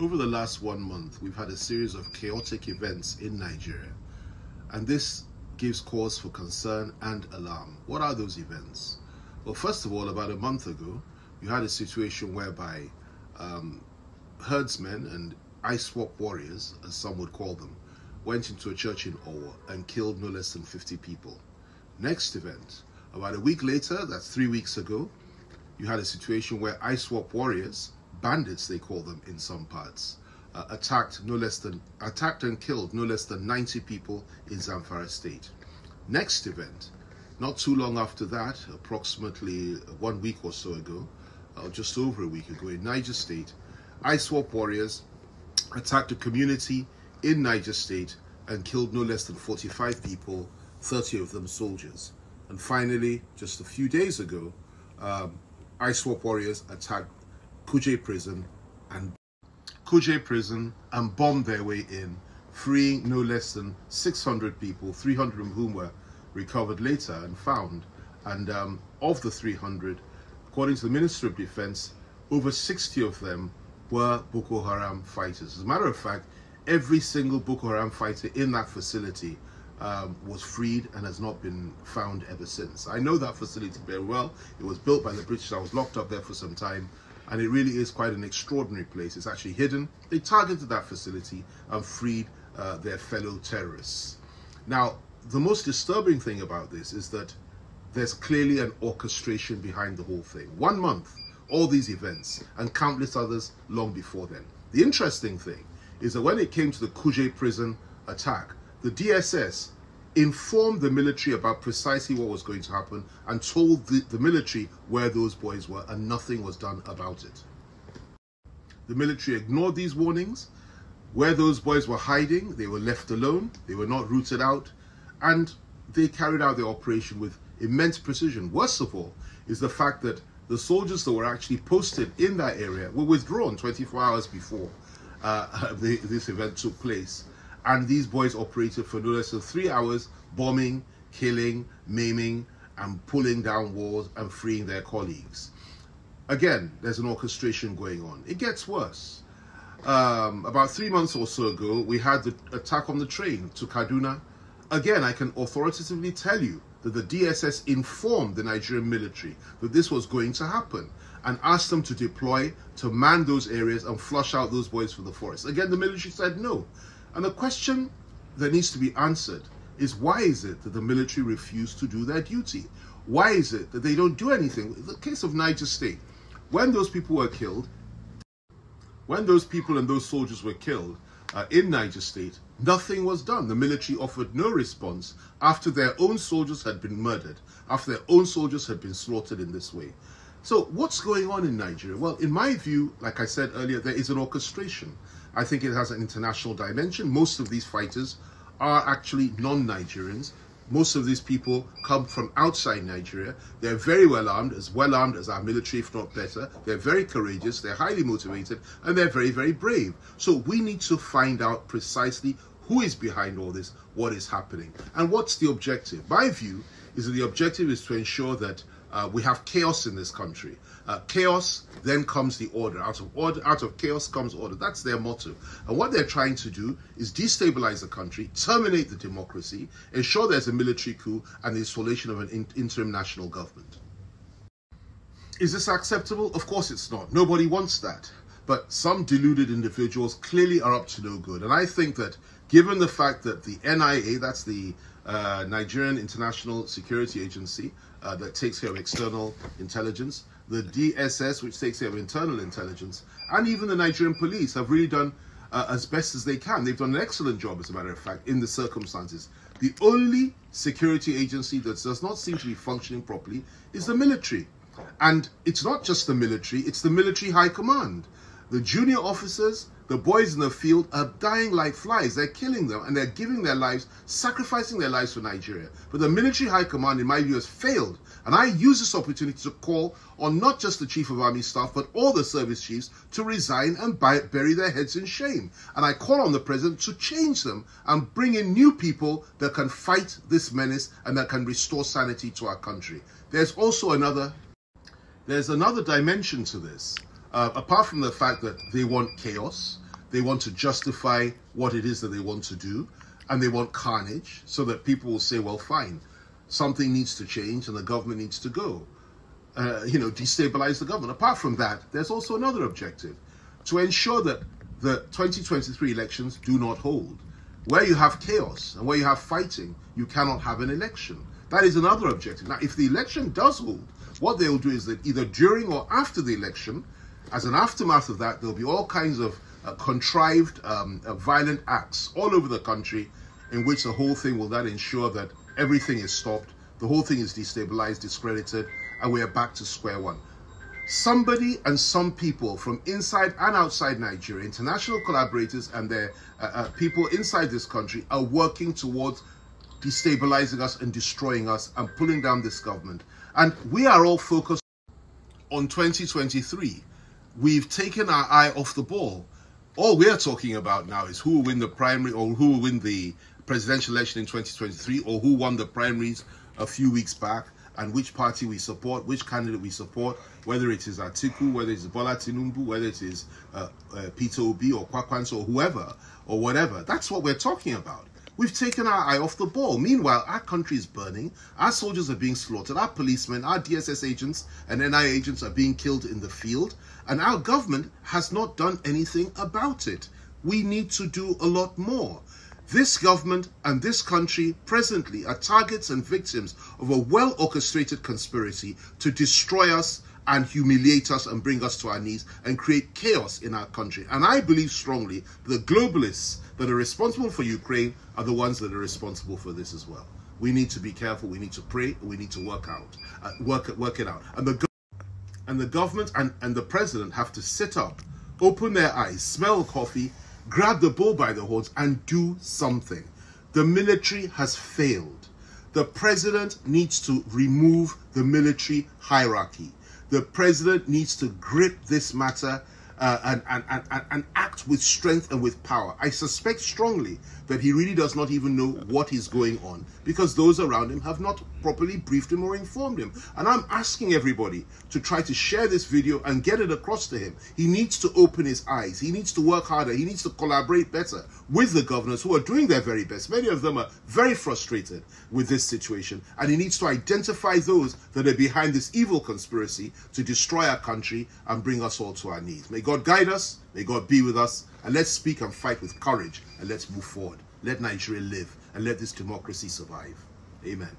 Over the last 1 month, we've had a series of chaotic events in Nigeria, and this gives cause for concern and alarm. What are those events? Well, first of all, about a month ago, you had a situation whereby herdsmen and ISWAP warriors, as some would call them, went into a church in Owo and killed no less than 50 people. Next event, about a week later, that's 3 weeks ago, you had a situation where ISWAP warriors, bandits they call them in some parts, attacked and killed no less than 90 people in Zamfara state. Next event, not too long after that, approximately 1 week or so ago, just over a week ago in Niger state, ISWAP warriors attacked a community in Niger state and killed no less than 45 people, 30 of them soldiers. And finally, just a few days ago, ISWAP warriors attacked Kuje prison and bombed their way in, freeing no less than 600 people, 300 of whom were recovered later and found. And of the 300, according to the Ministry of Defense, over 60 of them were Boko Haram fighters. As a matter of fact, every single Boko Haram fighter in that facility was freed and has not been found ever since. I know that facility very well. It was built by the British. I was locked up there for some time, and it really is quite an extraordinary place. It's actually hidden. They targeted that facility and freed their fellow terrorists. Now, the most disturbing thing about this is that there's clearly an orchestration behind the whole thing. 1 month, all these events, and countless others long before then. The interesting thing is that when it came to the Kuje prison attack, the DSS informed the military about precisely what was going to happen and told the military where those boys were, and nothing was done about it. The military ignored these warnings. Where those boys were hiding, they were left alone, they were not rooted out, and they carried out their operation with immense precision. Worst of all is the fact that the soldiers that were actually posted in that area were withdrawn 24 hours before this event took place. And these boys operated for no less than 3 hours, bombing, killing, maiming, and pulling down walls and freeing their colleagues. Again, there's an orchestration going on. It gets worse. About 3 months or so ago, we had the attack on the train to Kaduna. Again, I can authoritatively tell you that the DSS informed the Nigerian military that this was going to happen and asked them to deploy to man those areas and flush out those boys from the forest. Again, the military said no. And the question that needs to be answered is, why is it that the military refused to do their duty? Why is it that they don't do anything? In the case of Niger State, when those people were killed, when those people and those soldiers were killed in Niger State, nothing was done. The military offered no response after their own soldiers had been murdered, after their own soldiers had been slaughtered in this way. So what's going on in Nigeria? Well, in my view, like I said earlier, there is an orchestration. I think it has an international dimension. Most of these fighters are actually non-Nigerians. Most of these people come from outside Nigeria. They're very well armed as our military, if not better. They're very courageous, they're highly motivated, and they're very, very brave. So we need to find out precisely who is behind all this, what is happening, and what's the objective. My view is that the objective is to ensure that we have chaos in this country. Chaos, then comes the order. Out of chaos comes order. That's their motto. And what they're trying to do is destabilize the country, terminate the democracy, ensure there's a military coup and the installation of an interim national government. Is this acceptable? Of course it's not. Nobody wants that. But some deluded individuals clearly are up to no good. And I think that given the fact that the NIA, that's the Nigerian International Security Agency, that takes care of external intelligence, the DSS, which takes care of internal intelligence, and even the Nigerian police have really done as best as they can. They've done an excellent job, as a matter of fact, in the circumstances. The only security agency that does not seem to be functioning properly is the military. And it's not just the military, it's the military high command. The junior officers, the boys in the field, are dying like flies. They're killing them and they're giving their lives, sacrificing their lives for Nigeria. But the military high command, in my view, has failed. And I use this opportunity to call on not just the Chief of Army Staff, but all the service chiefs to resign and bury their heads in shame. And I call on the President to change them and bring in new people that can fight this menace and that can restore sanity to our country. There's also another dimension to this. Apart from the fact that they want chaos, They want to justify what it is that they want to do, and they want carnage so that people will say, well, fine, something needs to change and the government needs to go. Destabilize the government. Apart from that, there's also another objective, to ensure that the 2023 elections do not hold. Where you have chaos and where you have fighting, you cannot have an election. That is another objective. Now, if the election does hold, what they will do is that either during or after the election, as an aftermath of that, there'll be all kinds of contrived violent acts all over the country, in which the whole thing will then ensure that everything is stopped, the whole thing is destabilized, discredited, and we are back to square one. Somebody and some people from inside and outside Nigeria, international collaborators and their people inside this country, are working towards destabilizing us and destroying us and pulling down this government. And we are all focused on 2023. We've taken our eye off the ball. All we're talking about now is who will win the primary, or who will win the presidential election in 2023, or who won the primaries a few weeks back, and which party we support, which candidate we support, whether it is Atiku, whether it is Bola Tinubu, whether it is Peter Obi or Kwakwanso or whoever or whatever. That's what we're talking about. We've taken our eye off the ball. Meanwhile, our country is burning, our soldiers are being slaughtered, our policemen, our DSS agents and NI agents are being killed in the field, and our government has not done anything about it. We need to do a lot more. This government and this country presently are targets and victims of a well-orchestrated conspiracy to destroy us and humiliate us and bring us to our knees and create chaos in our country. And I believe strongly the globalists that are responsible for Ukraine are the ones that are responsible for this as well. We need to be careful, we need to pray, and we need to work it out. And the government and the president have to sit up, open their eyes, smell coffee, grab the bull by the horns and do something. The military has failed. The president needs to remove the military hierarchy. The president needs to grip this matter and act with strength and with power. I suspect strongly that he really does not even know what is going on, because those around him have not properly briefed him or informed him. And I'm asking everybody to try to share this video and get it across to him. He needs to open his eyes. He needs to work harder. He needs to collaborate better with the governors who are doing their very best. Many of them are very frustrated with this situation, and he needs to identify those that are behind this evil conspiracy to destroy our country and bring us all to our knees. May God guide us, may God be with us, and let's speak and fight with courage, and let's move forward. Let Nigeria live, and let this democracy survive. Amen.